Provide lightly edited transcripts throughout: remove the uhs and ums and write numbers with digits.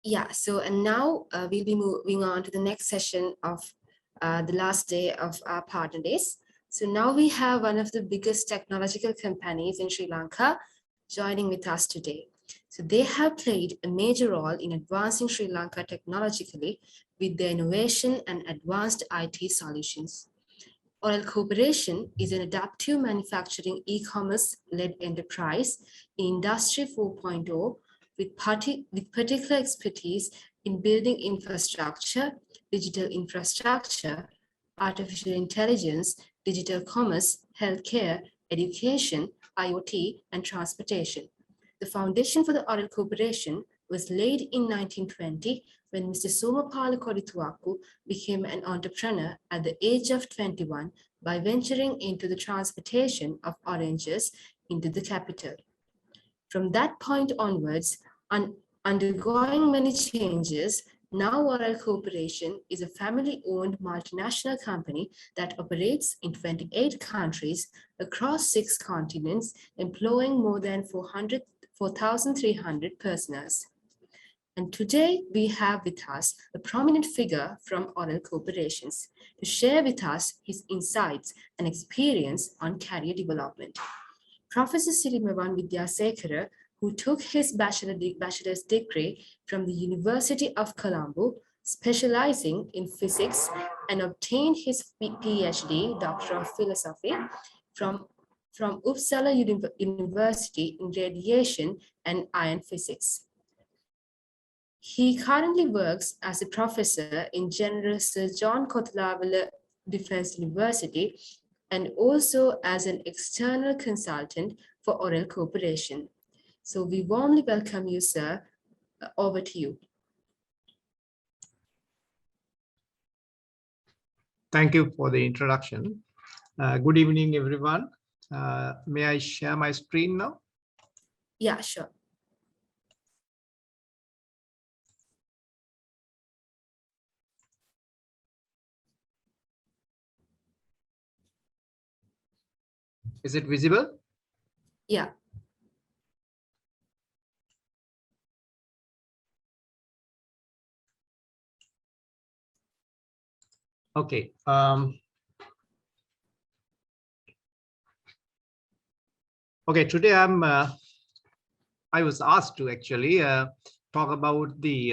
Yeah, so and now we'll be moving on to the next session of the last day of our partner days. So now we have one of the biggest technological companies in Sri Lanka joining with us today. So they have played a major role in advancing Sri Lanka technologically with their innovation and advanced IT solutions. Orel Corporation is an adaptive manufacturing e-commerce-led enterprise in Industry 4.0 with particular expertise in building infrastructure, digital infrastructure, artificial intelligence, digital commerce, healthcare, education, IoT, and transportation. The foundation for the Orel Corporation was laid in 1920 when Mr. Somapala Kodituaku became an entrepreneur at the age of 21 by venturing into the transportation of oranges into the capital. From that point onwards, undergoing many changes, now Orel Corporation is a family-owned multinational company that operates in 28 countries across 6 continents, employing more than 4,300 personnel. And today we have with us a prominent figure from Orel Corporations to share with us his insights and experience on career development. Professor Sirimavan Vidyasekara, who took his bachelor's degree from the University of Colombo, specializing in physics, and obtained his PhD, Doctor of Philosophy, from Uppsala University in radiation and ion physics. He currently works as a professor in General Sir John Kothawala Defence University and also as an external consultant for Orel Corporation. So we warmly welcome you, sir. Over to you. Thank you for the introduction. Good evening, everyone. May I share my screen now? Yeah, sure. Is it visible? Yeah. Okay. Okay, today I was asked to actually talk about the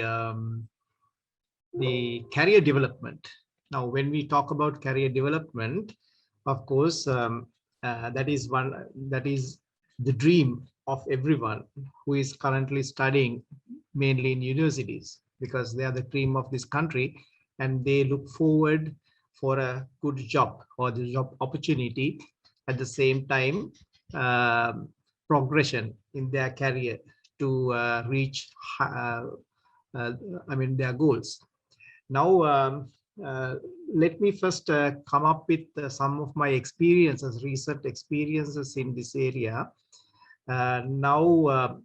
career development. Now, when we talk about career development, of course, that is the dream of everyone who is currently studying mainly in universities, because they are the dream of this country and they look forward for a good job or the job opportunity, at the same time progression in their career to reach their goals. Now, let me first come up with some of my experiences, recent experiences in this area. Now, a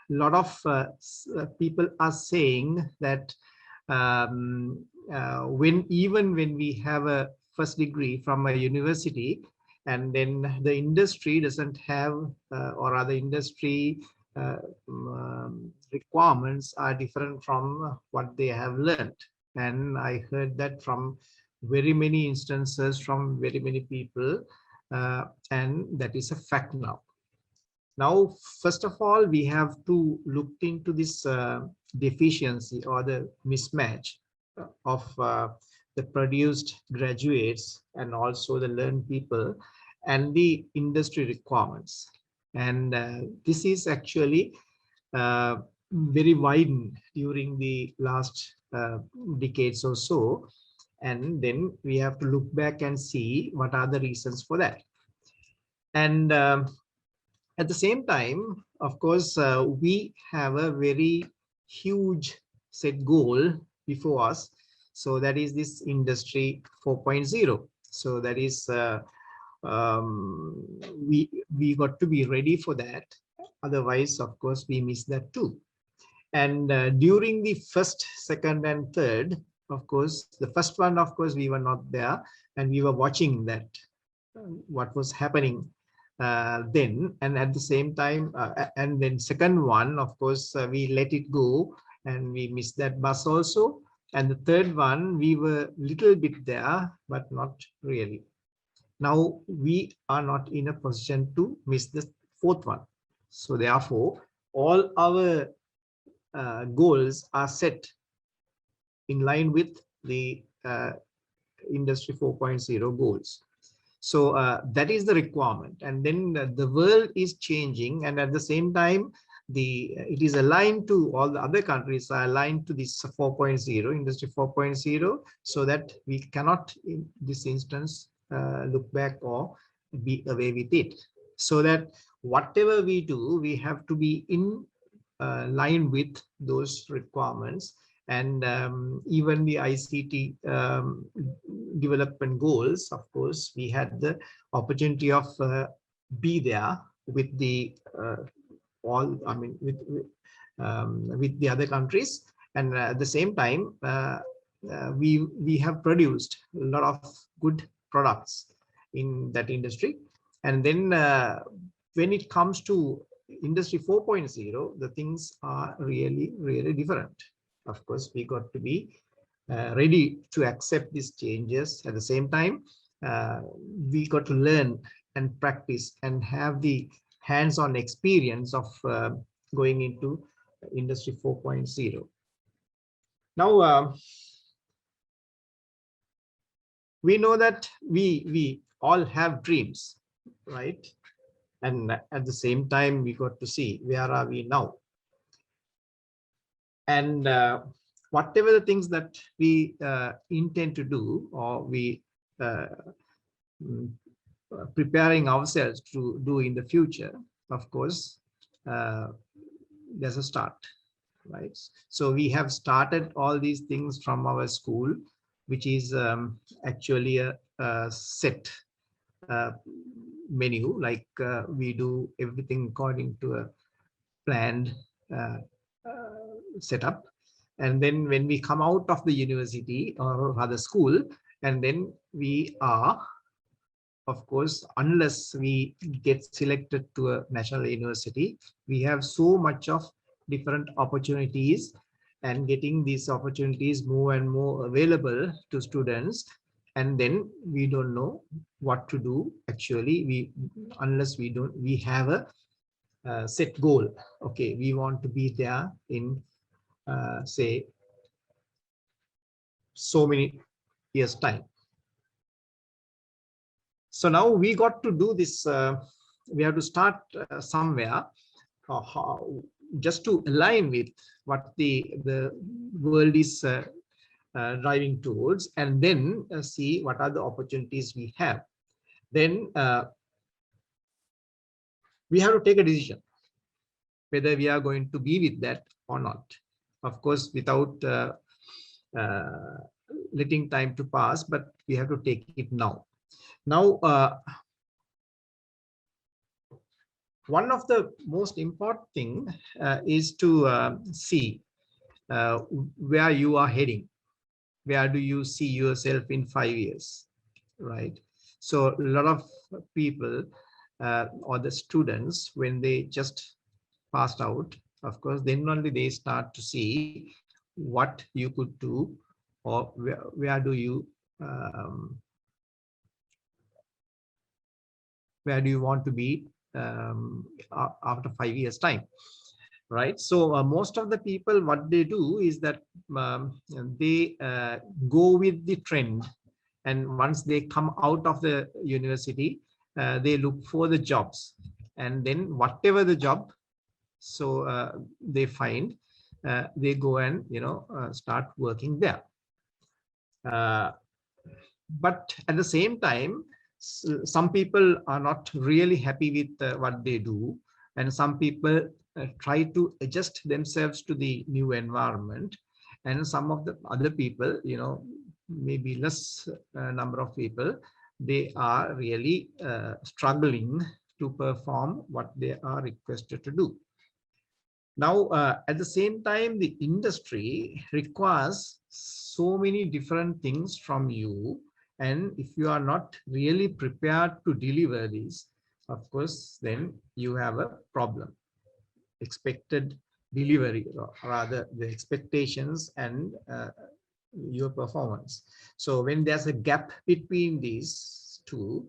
lot of people are saying that even when we have a first degree from a university, and then the industry doesn't have, or other industry requirements are different from what they have learned. And I heard that from very many instances from very many people, and that is a fact now. Now, first of all, we have to look into this deficiency or the mismatch of the produced graduates and also the learned people and the industry requirements. And this is actually very widened during the last decades or so. And then we have to look back and see what are the reasons for that. And at the same time, of course, we have a very huge set goal before us. So that is this industry 4.0. So that is we got to be ready for that. Otherwise, of course, we miss that too. And during the first, second, and third, of course, the first one, of course, we were not there, and we were watching that what was happening then. And at the same time, and then second one, of course, we let it go, and we missed that bus also. And the third one, we were little bit there, but not really. Now we are not in a position to miss the fourth one. So therefore, all our goals are set in line with the Industry 4.0 goals. So that is the requirement. And then the world is changing, and at the same time, it is aligned to all the other countries are aligned to this 4.0, Industry 4.0, so that we cannot, in this instance, look back or be away with it. So that whatever we do, we have to be in line with those requirements. And even the ICT development goals, of course, we had the opportunity of be there with the with the other countries, and at the same time, we have produced a lot of good products in that industry. And then when it comes to Industry 4.0, the things are really, really different. Of course, we got to be ready to accept these changes. At the same time, we got to learn and practice and have the hands-on experience of going into Industry 4.0. Now, we know that we all have dreams, right? And at the same time, we got to see where are we now. And whatever the things that we intend to do, or we preparing ourselves to do in the future, of course, there's a start, right? So we have started all these things from our school, which is actually a set menu, like we do everything according to a planned setup. And then when we come out of the university or rather school, and then we are, of course, unless we get selected to a national university, we have so much of different opportunities, and getting these opportunities more and more available to students. And then we don't know what to do actually, unless we have a set goal. Okay, we want to be there in say so many years time. So now we got to do this, we have to start somewhere, just to align with what the world is driving towards, and then see what are the opportunities we have. Then we have to take a decision whether we are going to be with that or not. Of course, without letting time to pass, but we have to take it now. Now, one of the most important thing is to see where you are heading. Where do you see yourself in 5 years, right? So a lot of people or the students, when they just passed out, of course, then only they start to see what you could do, or where do you want to be after 5 years time, right? So most of the people, what they do is that they go with the trend, and once they come out of the university, they look for the jobs, and then whatever the job they find, they go and start working there. But at the same time, some people are not really happy with what they do, and some people try to adjust themselves to the new environment, and some of the other people, maybe less number of people, they are really struggling to perform what they are requested to do. Now, at the same time, the industry requires so many different things from you. And if you are not really prepared to deliver these, of course, then you have a problem. Expected delivery, or rather the expectations and your performance. So when there's a gap between these two,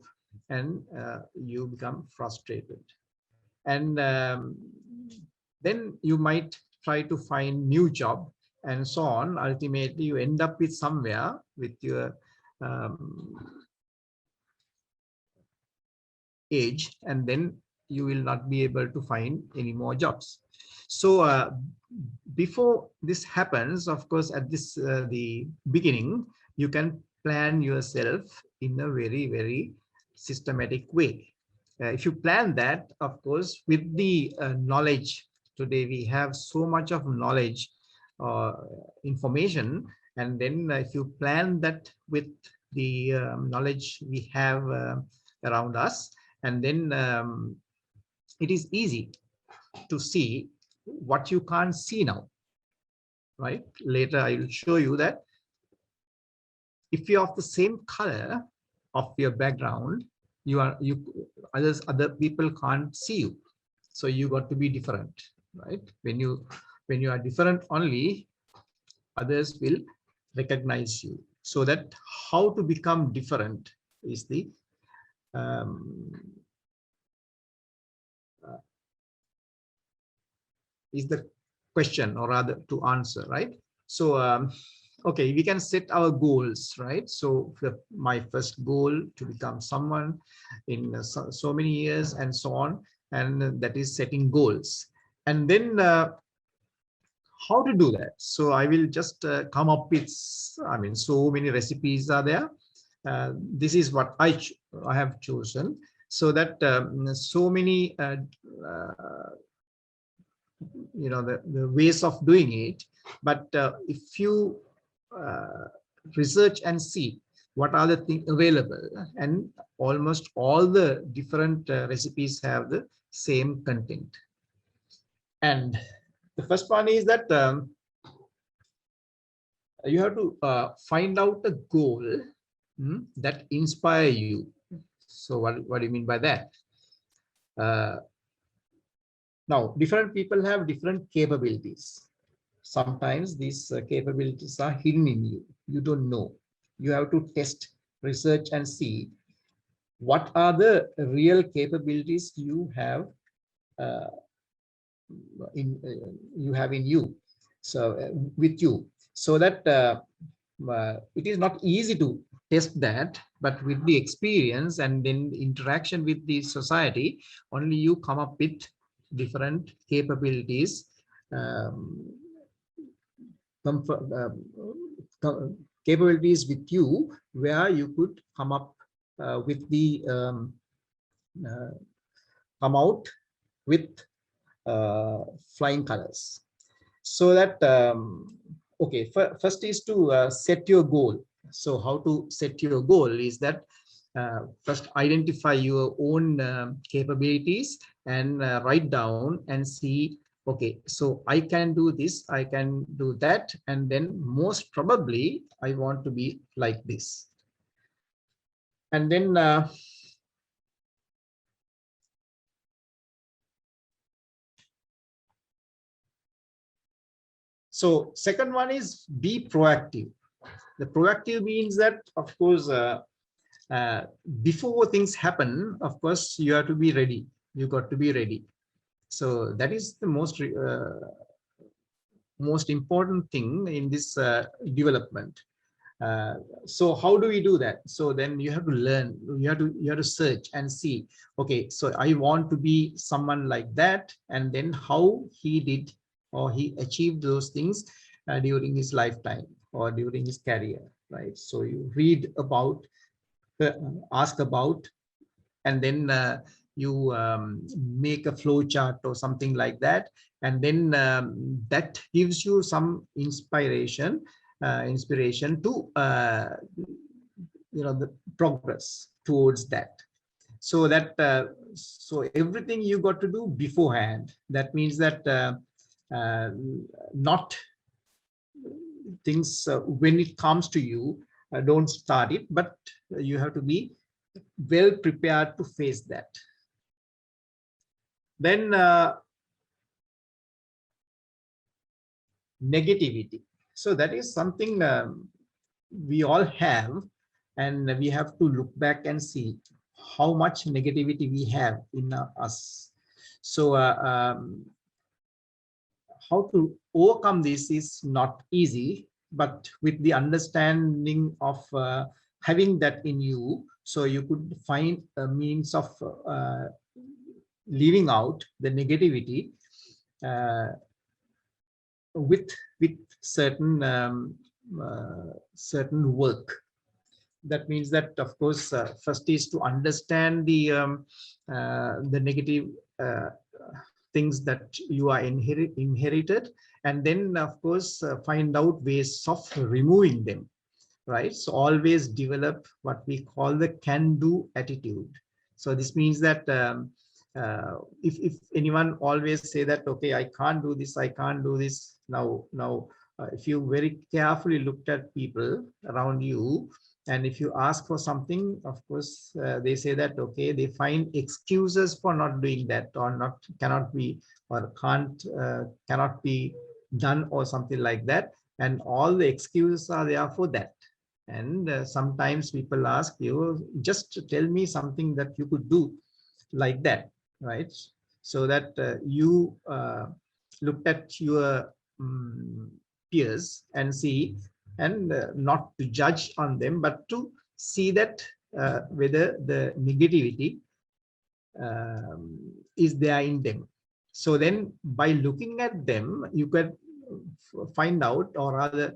and you become frustrated, and then you might try to find new job and so on. Ultimately you end up with somewhere with your age, and then you will not be able to find any more jobs. So before this happens, of course, at this the beginning, you can plan yourself in a very, very systematic way. If you plan that, of course, with the knowledge, today we have so much of knowledge, information, and then if you plan that with the knowledge we have around us, and then it is easy to see what you can't see now, right? Later I will show you that if you're of the same color of your background, other people can't see you, so you got to be different, right? When you are different, only others will recognize you. So that how to become different is the question, or rather to answer, right? So okay, we can set our goals, right? So my first goal to become someone in so many years and so on, and that is setting goals. And then how to do that? So I will just come up with, I mean, so many recipes are there. This is what I have chosen, so that so many the ways of doing it. But if you research and see what are the things available, and almost all the different recipes have the same content. And the first one is that you have to find out a goal that inspire you. So what do you mean by that? Now, different people have different capabilities. Sometimes these capabilities are hidden in you. You don't know. You have to test, research, and see what are the real capabilities you have in you. So with you, so that it is not easy to test that, but with the experience and then interaction with the society, only you come up with different capabilities, capabilities with you, where you could come up with the come out with flying colors. So that okay, first is to set your goal. So how to set your goal is that first identify your own capabilities, and write down and see, okay, so I can do this, I can do that, and then most probably I want to be like this. And then so second one is be proactive. The proactive means that, of course, before things happen, of course, you have to be ready. You got to be ready. So that is the most important thing in this development. So how do we do that? So then you have to learn. You have to search and see. Okay, so I want to be someone like that, and then how he did or he achieved those things during his lifetime or during his career, right? So you read about, ask about, and then you make a flow chart or something like that, and then that gives you some inspiration to the progress towards that. So that so everything you got to do beforehand. That means that not things when it comes to you, don't start it, but you have to be well prepared to face that. Then negativity. So that is something we all have, and we have to look back and see how much negativity we have in us. So how to overcome this is not easy, but with the understanding of having that in you, so you could find a means of leaving out the negativity uh, with certain certain work. That means that, of course, first is to understand the negative things that you are inherited, and then, of course, find out ways of removing them, right? So always develop what we call the can-do attitude. So this means that if anyone always say that, okay, I can't do this, I can't do this, now if you very carefully looked at people around you, and if you ask for something, of course, they say that, okay, they find excuses for not doing that, or cannot be, or cannot be done, or something like that. And all the excuses are there for that. And sometimes people ask you, just tell me something that you could do like that, right? So that you looked at your peers and see, and not to judge on them, but to see that whether the negativity is there in them. So then by looking at them, you can find out, or rather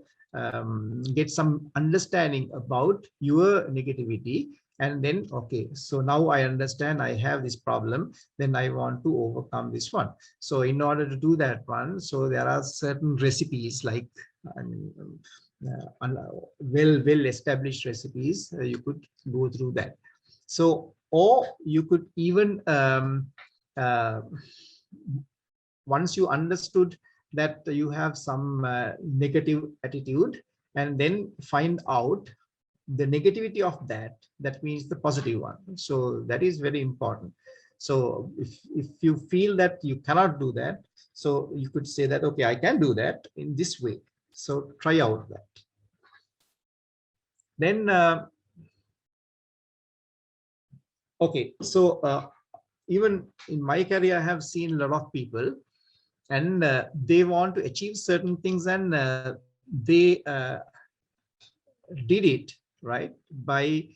get some understanding about your negativity. And then, okay, so now I understand I have this problem, then I want to overcome this one. So in order to do that one, so there are certain recipes, like well established recipes. You could go through that. So, or you could even once you understood that you have some negative attitude, and then find out the negativity of that, that means the positive one. So that is very important. So if you feel that you cannot do that, so you could say that, okay, I can do that in this way. So try out that. Then okay, so even in my career, I have seen a lot of people, and they want to achieve certain things, and they did it right by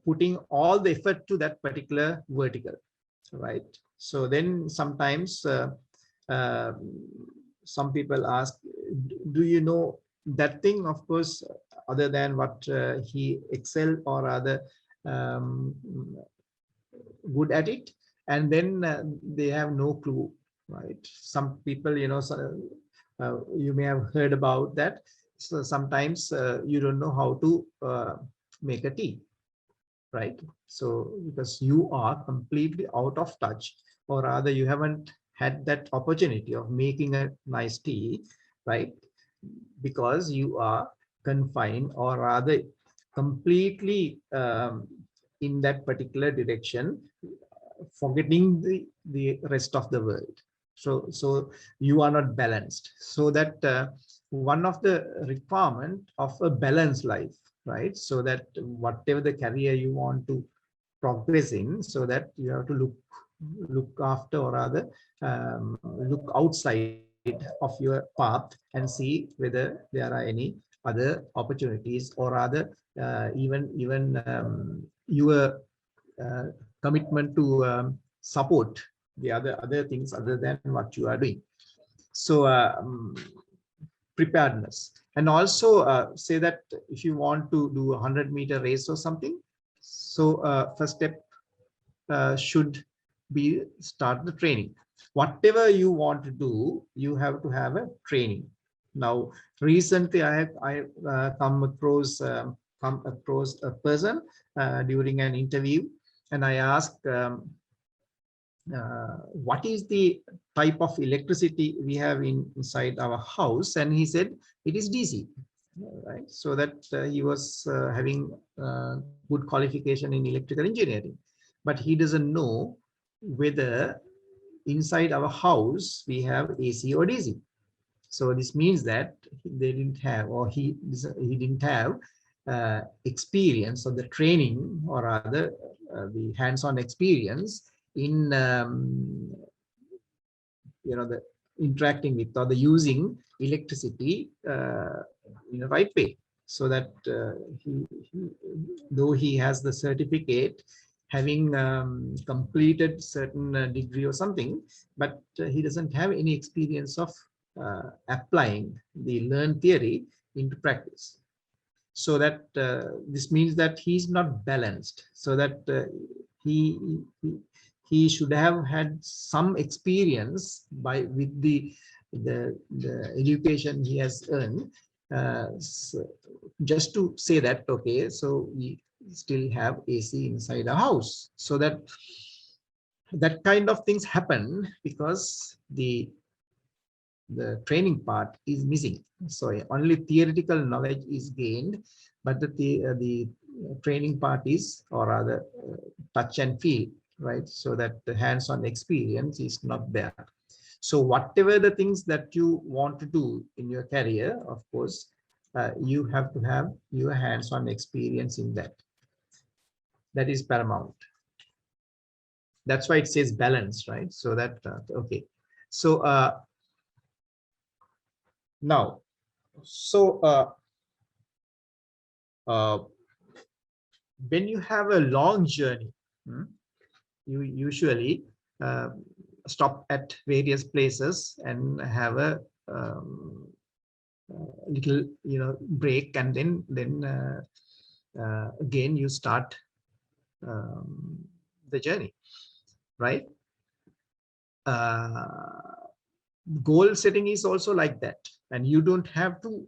putting all the effort to that particular vertical, right? So then sometimes some people ask, do you know that thing? Of course, other than what he excelled or other good at it, and then they have no clue, right? Some people, so, you may have heard about that. So sometimes you don't know how to make a tea, right? So because you are completely out of touch, or rather you haven't had that opportunity of making a nice tea, right? Because you are confined, or rather completely in that particular direction, forgetting the rest of the world. So you are not balanced. So that one of the requirement of a balanced life, right? So that whatever the career you want to progress in, so that you have to look after, or rather look outside of your path, and see whether there are any other opportunities, or rather even your commitment to support the other things other than what you are doing. So preparedness. And also say that if you want to do a 100-meter race or something, so first step should be start the training. Whatever you want to do, you have to have a training. Now recently I come across a person during an interview, and I asked what is the type of electricity we have inside our house, and he said it is DC, right? So that he was having good qualification in electrical engineering, but he doesn't know whether inside our house we have AC or DC. So this means that they didn't have, or he didn't have experience or the training or rather the hands-on experience in the interacting with or the using electricity in a right way. So that though he has the certificate, having completed certain degree or something, but he doesn't have any experience of applying the learned theory into practice. So that this means that he's not balanced. So that he should have had some experience with the education he has earned, so just to say that, okay, so we still have AC inside a house. So that kind of things happen because the training part is missing. So only theoretical knowledge is gained, but the training part is, or rather touch and feel, right? So that the hands-on experience is not there. So whatever the things that you want to do in your career, of course, you have to have your hands-on experience in that. That is paramount. That's why it says balance, right? So that, okay. So now, so when you have a long journey, you usually stop at various places and have a little break, and then again you start the journey, right? Goal setting is also like that, and you don't have to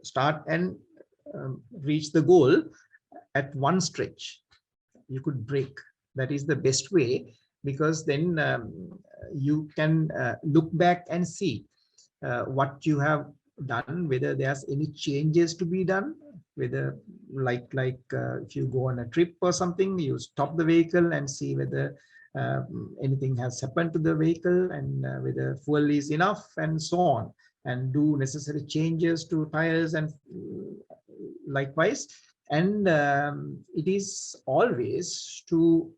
start and reach the goal at one stretch. You could break. That is the best way, because then you can look back and see what you have done, whether there's any changes to be done, whether like if you go on a trip or something, you stop the vehicle and see whether anything has happened to the vehicle, and whether fuel is enough, and so on, and do necessary changes to tires and likewise. And it is always to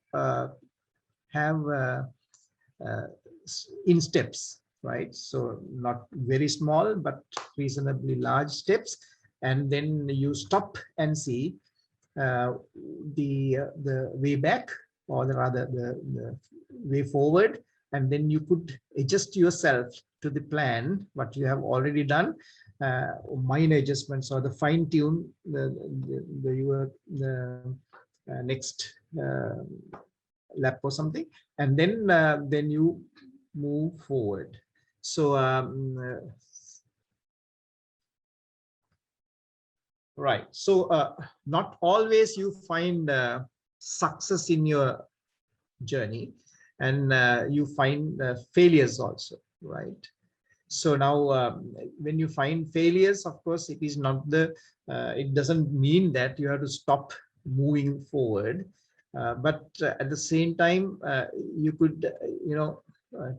have in steps, right? So not very small, but reasonably large steps, and then you stop and see the way back, or rather the way forward, and then you could adjust yourself to the plan what you have already done, minor adjustments, or the fine tune your next lap or something, and then you move forward. So right, so not always you find success in your journey, and you find failures also, right? So now when you find failures, of course, it is not it doesn't mean that you have to stop moving forward, but at the same time you could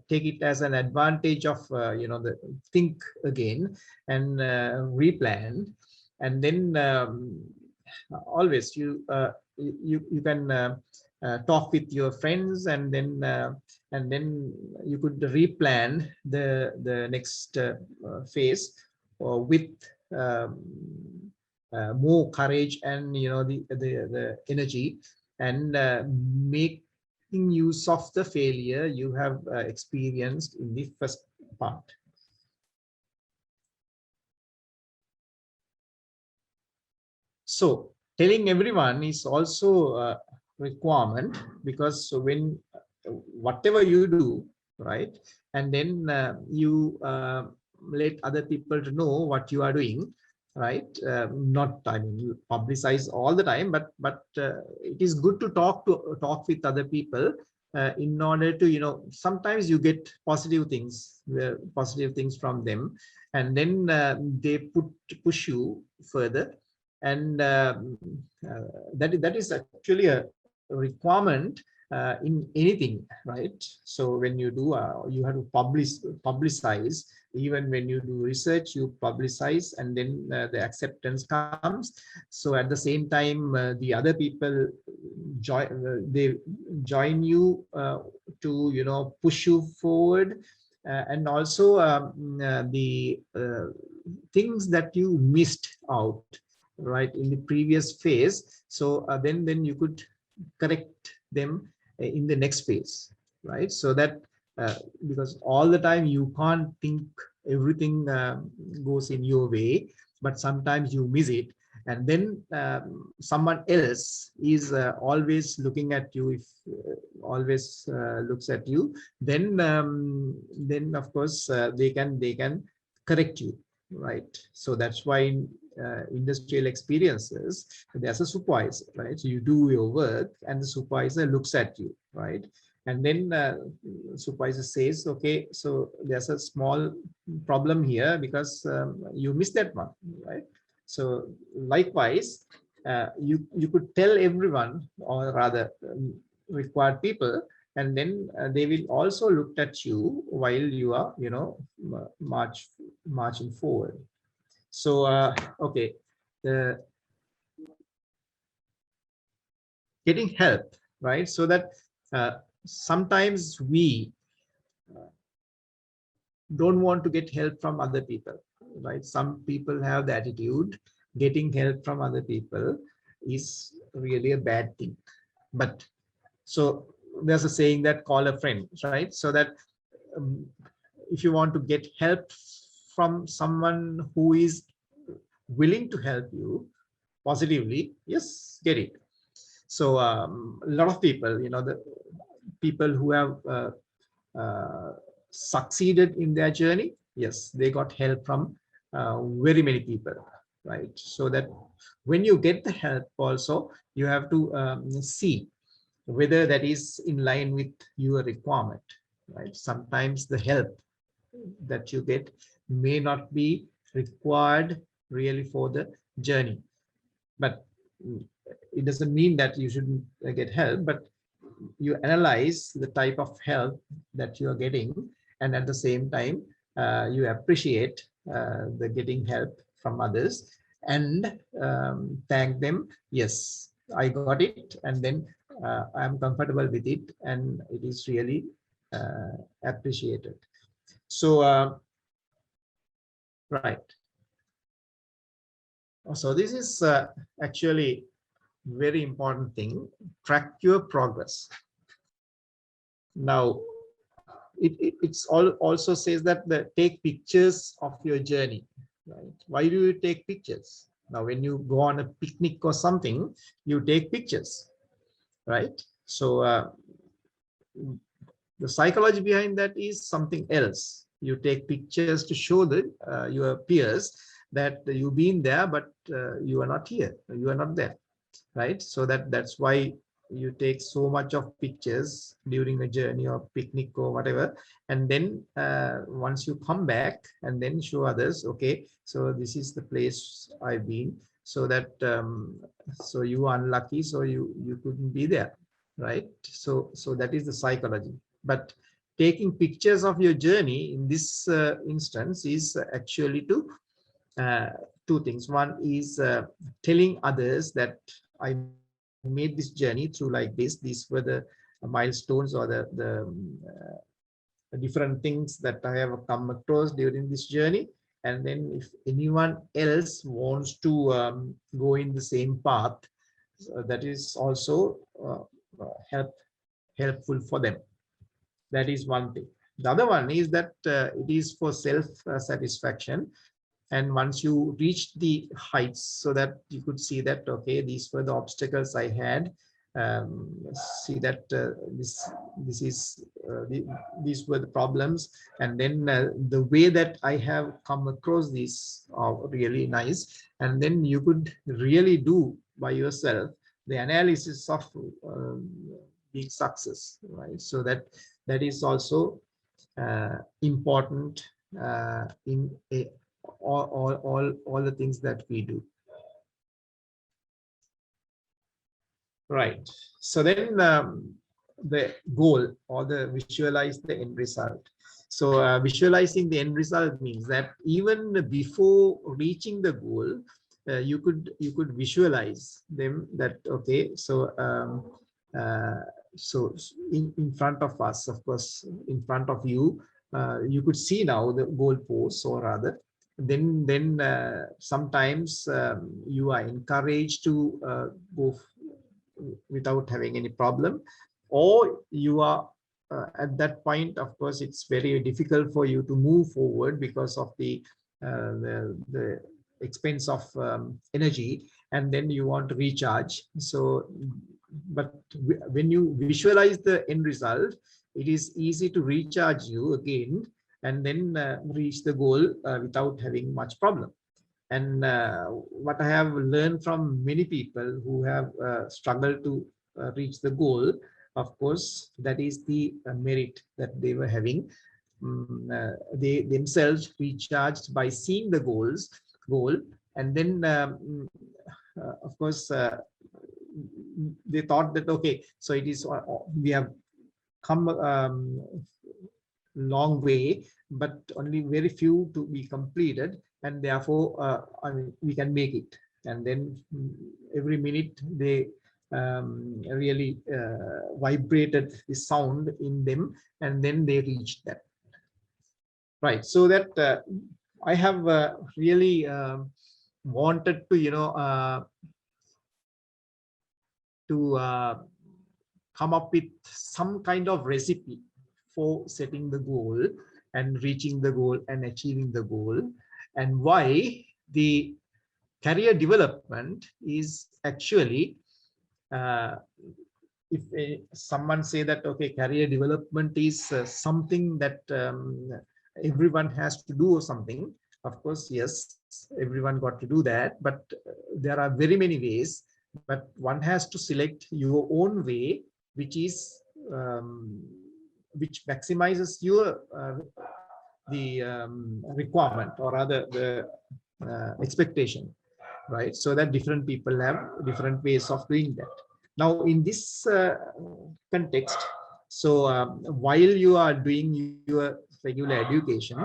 take it as an advantage of the think again and replan, and then always you can talk with your friends, and then you could replan the next phase with more courage and the energy, and making use of the failure you have experienced in the first part. So telling everyone is also a requirement, because when whatever you do, right, and then you let other people to know what you are doing, right? Not, I mean, you publicize all the time, but it is good to talk with other people in order to sometimes you get positive things from them, and then they push you further, and that is actually a requirement in anything, right? So when you do you have to publicize even when you do research, you publicize, and then the acceptance comes. So at the same time, the other people they join you to, you know, push you forward, and also the things that you missed out, right, in the previous phase. So then you could correct them in the next phase, right? So that because all the time you can't think everything goes in your way, but sometimes you miss it, and then someone else is always looking at you. If always looks at you, then of course they can correct you, right? So that's why in industrial experiences, there's a supervisor, right? So you do your work and the supervisor looks at you, right? And then supervisor says, okay, so there's a small problem here because you missed that one, right? So likewise, you could tell everyone, or rather required people, and then they will also look at you while you are, you know, marching forward. So okay, the getting help, right? So that sometimes we don't want to get help from other people, right? Some people have the attitude getting help from other people is really a bad thing. But so there's a saying that call a friend, right? So that um, if you want to get help from someone who is willing to help you positively, yes, get it. So a lot of people, you know, the people who have succeeded in their journey, yes, they got help from very many people, right? So that when you get the help also, you have to see whether that is in line with your requirement, right? Sometimes the help that you get may not be required really for the journey, but it doesn't mean that you shouldn't get help, but you analyze the type of help that you are getting, and at the same time you appreciate the getting help from others, and thank them. Yes, I got it, and then I am comfortable with it, and it is really appreciated. So right, so this is actually very important thing. Track your progress. Now it's also says that take pictures of your journey, right? Why do you take pictures? Now when you go on a picnic or something, you take pictures, right? So the psychology behind that is something else. You take pictures to show the your peers that you've been there, but you are not here, you are not there, right? So that's why you take so much of pictures during a journey or picnic or whatever, and then once you come back and then show others, okay, so this is the place I've been, so that so you are unlucky, so you couldn't be there, right? So that is the psychology. But taking pictures of your journey in this instance is actually to two things. One is telling others that I made this journey through like this. These were the milestones or the different things that I have come across during this journey. And then if anyone else wants to go in the same path, that is also helpful for them. That is one thing. The other one is that it is for self satisfaction. And once you reach the heights, so that you could see that, okay, these were the obstacles I had, see that this is these were the problems, and then the way that I have come across these are really nice, and then you could really do by yourself the analysis of being success, right? So that is also important in all the things that we do, right? So then the goal or the visualize the end result. So visualizing the end result means that even before reaching the goal, you could visualize them, that okay, so so in front of us, of course, in front of you, you could see now the goal posts, or rather, then sometimes you are encouraged to go without having any problem, or you are at that point, of course, it's very difficult for you to move forward because of the expense of energy, and then you want to recharge. So, but when you visualize the end result, it is easy to recharge you again, and then reach the goal without having much problem. And what I have learned from many people who have struggled to reach the goal, of course, that is the merit that they were having. They themselves recharged by seeing the goal, and then of course they thought that okay, so it is we have come long way, but only very few to be completed, and therefore I mean, we can make it. And then every minute they really vibrated the sound in them, and then they reached that. Right. So that I have really wanted to, come up with some kind of recipe for setting the goal and reaching the goal and achieving the goal, and why the career development is actually, if someone say that okay, career development is something that everyone has to do or something, of course yes, everyone got to do that, but there are very many ways, but one has to select your own way, which is which maximizes your the requirement, or rather the expectation, right? So that different people have different ways of doing that. Now in this context, so while you are doing your regular education,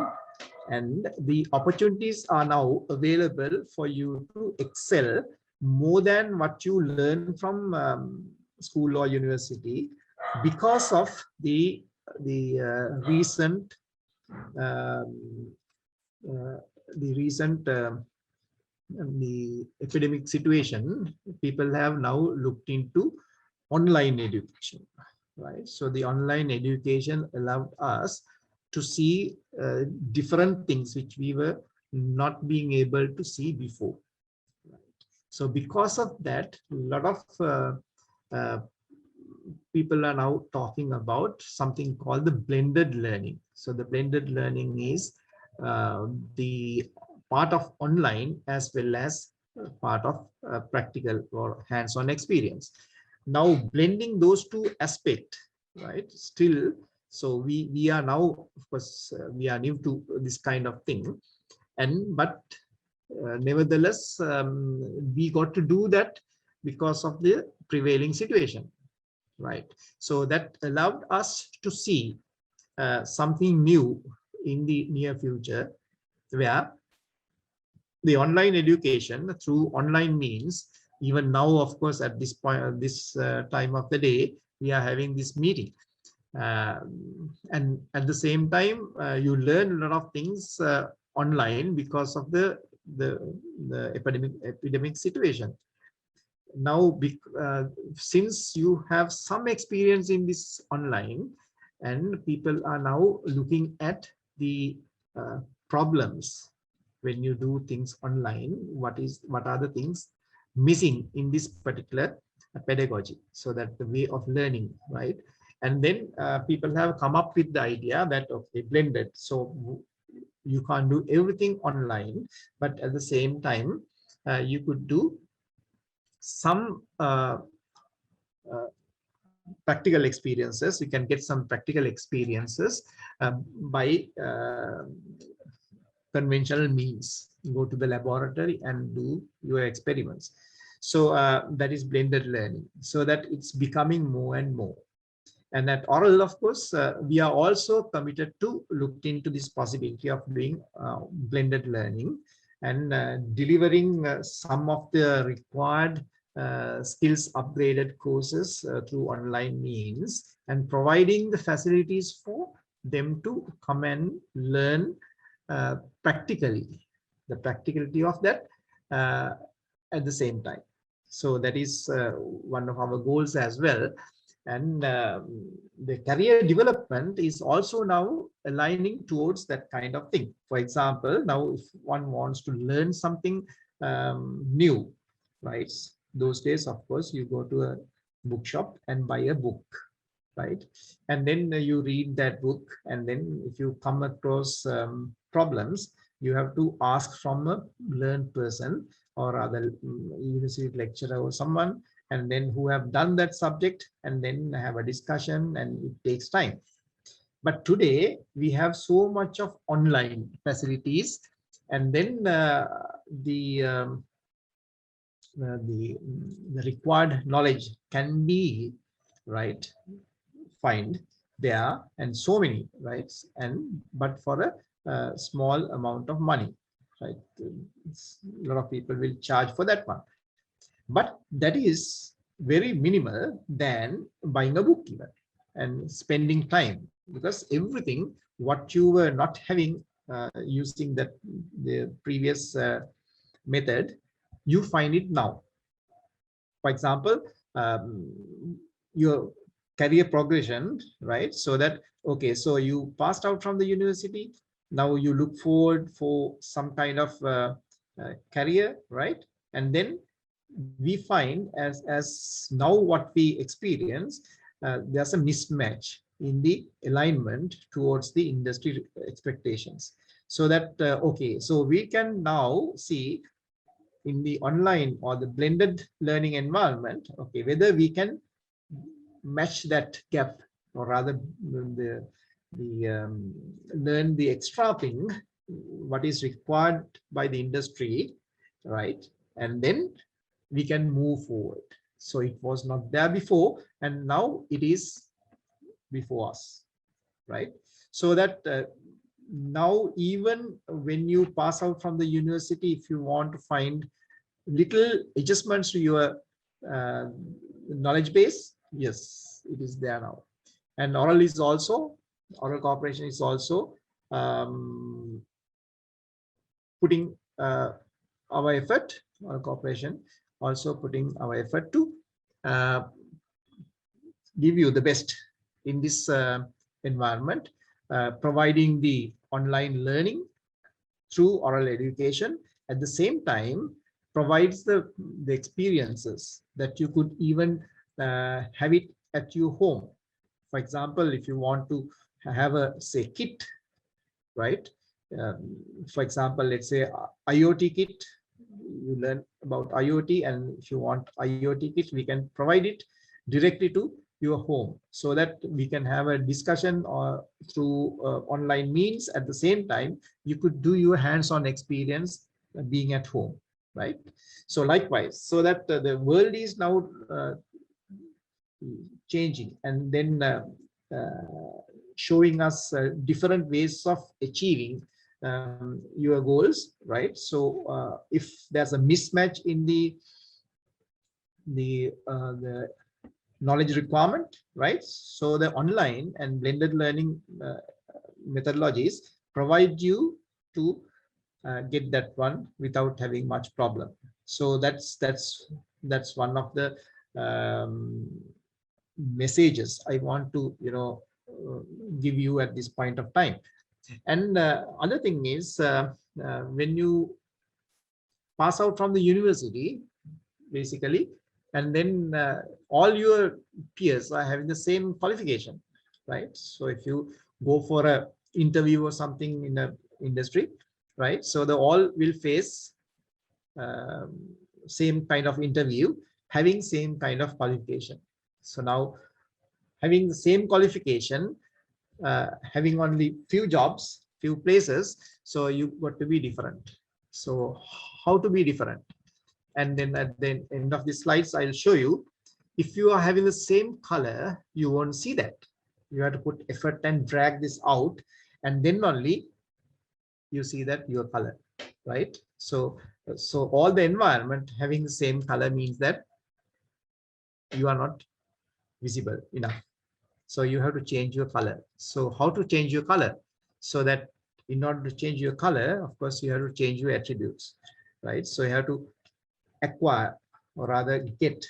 and the opportunities are now available for you to excel more than what you learn from school or university, because of the recent um, the recent the epidemic situation. People have now looked into online education, right? So the online education allowed us to see different things which we were not being able to see before. So because of that, a lot of people are now talking about something called the blended learning. So the blended learning is the part of online as well as part of practical or hands-on experience. Now blending those two aspects, right? Still, so we are now, of course, we are new to this kind of thing, and but nevertheless, we got to do that because of the prevailing situation, right? So that allowed us to see something new in the near future, where the online education through online means, even now, of course, at this point, this time of the day, we are having this meeting. And at the same time, you learn a lot of things online because of the epidemic situation. Now, since you have some experience in this online, and people are now looking at the problems when you do things online, what are the things missing in this particular pedagogy, so that the way of learning, right? And then people have come up with the idea that okay, blended, so you can't do everything online, but at the same time you could do some practical experiences. You can get some practical experiences by conventional means. Go to the laboratory and do your experiments. So that is blended learning, so that it's becoming more and more. And at Orel, of course, we are also committed to look into this possibility of doing blended learning and delivering some of the required skills upgraded courses through online means, and providing the facilities for them to come and learn practically, the practicality of that at the same time. So that is one of our goals as well. And the career development is also now aligning towards that kind of thing. For example, now if one wants to learn something new, right? Those days, of course, you go to a bookshop and buy a book, right? And then you read that book, and then if you come across problems, you have to ask from a learned person or other university lecturer or someone, and then who have done that subject, and then have a discussion, and it takes time. But today we have so much of online facilities, and then the required knowledge can be find there, and so many, right? And but for a small amount of money, right? A lot of people will charge for that one, but that is very minimal than buying a book even and spending time, because everything what you were not having using that the previous method, you find it now. For example, your career progression, right? So that, okay, so you passed out from the university, now you look forward for some kind of career, right? And then we find as now what we experience, there's a mismatch in the alignment towards the industry expectations. So that okay, so we can now see in the online or the blended learning environment, okay, whether we can match that gap, or rather learn the extra thing what is required by the industry, right? And then we can move forward. So it was not there before, and now it is before us, right? So that now even when you pass out from the university, if you want to find little adjustments to your knowledge base, yes, it is there now. And Orel Corporation is also putting our effort, Orel Corporation also putting our effort to give you the best in this environment, providing the online learning through oral education. At the same time, provides the experiences that you could even have it at your home. For example, if you want to have a, say, kit, right? For example, let's say IoT kit, you learn about IoT, and if you want IoT kit, we can provide it directly to your home, so that we can have a discussion or through online means. At the same time, you could do your hands-on experience being at home, right? So likewise, so that the world is now changing, and then showing us different ways of achieving your goals, right? So if there's a mismatch in the knowledge requirement, right? So the online and blended learning methodologies provide you to get that one without having much problem. So that's one of the messages I want to give you at this point of time. And other thing is when you pass out from the university, basically, and then all your peers are having the same qualification, right? So if you go for a interview or something in a industry, right? So they all will face same kind of interview, having same kind of qualification. So now having the same qualification, having only few jobs, few places, so you got to be different. So how to be different? And then at the end of the slides, I'll show you If you are having the same color, you won't see that. You have to put effort and drag this out, and then only you see that your color, right? So all the environment having the same color means that you are not visible enough. So you have to change your color. So how to change your color? So that in order to change your color, of course, you have to change your attributes, right? So you have to acquire, or rather get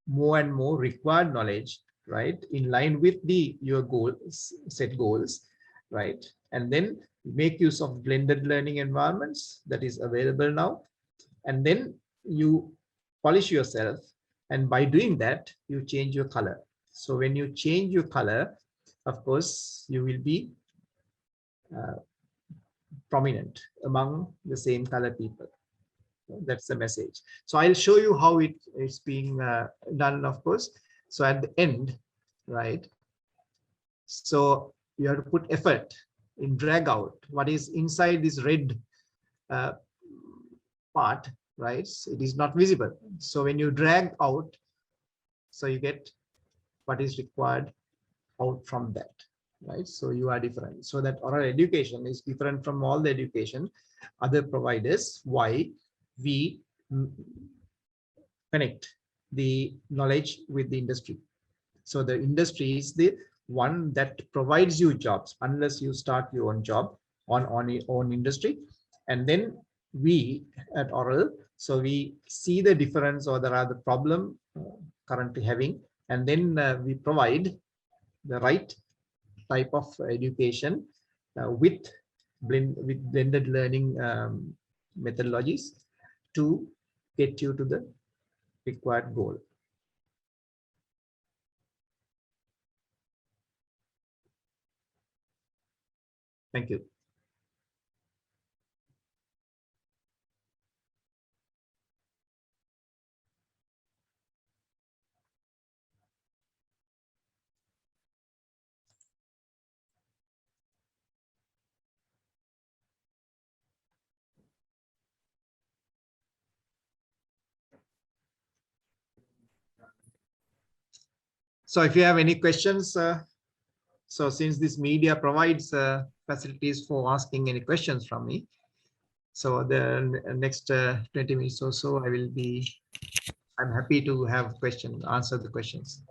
more and more required knowledge, right, in line with your goals, set goals, right? And then make use of blended learning environments that is available now. And then you polish yourself, and by doing that, you change your color. So when you change your color, of course, you will be prominent among the same color people. That's the message. So I'll show you how it's being done, of course. So at the end, right, so you have to put effort in drag out what is inside this red part, right? It is not visible. So when you drag out, so you get what is required out from that, right? So you are different. So that oral education is different from all the education other providers. Why? We connect the knowledge with the industry. So the industry is the one that provides you jobs unless you start your own job on your own industry. And then we at Orel, so we see the difference or the rather problem currently having, and then we provide the right type of education with blended learning methodologies to get you to the required goal. Thank you. So if you have any questions, so since this media provides facilities for asking any questions from me, so the next 20 minutes or so, I'm happy to have questions, answer the questions.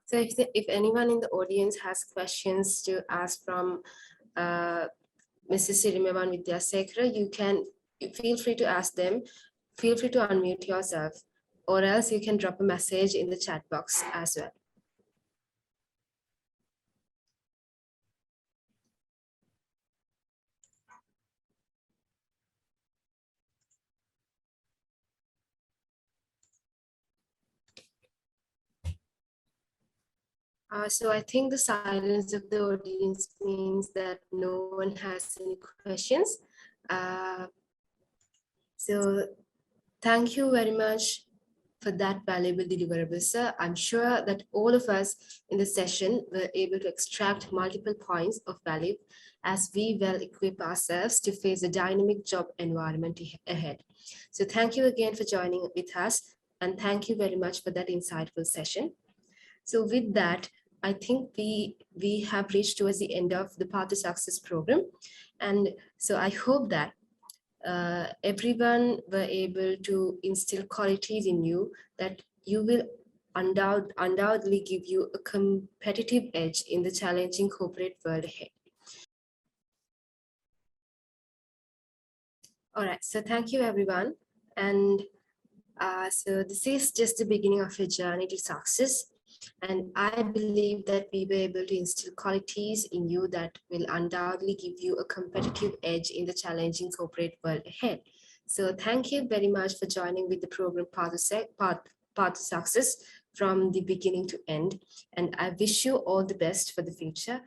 So if anyone in the audience has questions to ask from Mrs. Sirimavan Vidyasekara, you can feel free to ask them. Feel free to unmute yourself, or else you can drop a message in the chat box as well. So I think the silence of the audience means that no one has any questions. So thank you very much for that valuable deliverable, sir. I'm sure that all of us in the session were able to extract multiple points of value as we well equip ourselves to face a dynamic job environment ahead. So thank you again for joining with us, and thank you very much for that insightful session. So with that, I think we have reached towards the end of the Path to Success program. And so I hope that everyone were able to instill qualities in you that you will undoubtedly give you a competitive edge in the challenging corporate world ahead. All right, so thank you everyone. And so this is just the beginning of your journey to success. And I believe that we were able to instill qualities in you that will undoubtedly give you a competitive edge in the challenging corporate world ahead. So thank you very much for joining with the program Path to Success from the beginning to end. And I wish you all the best for the future.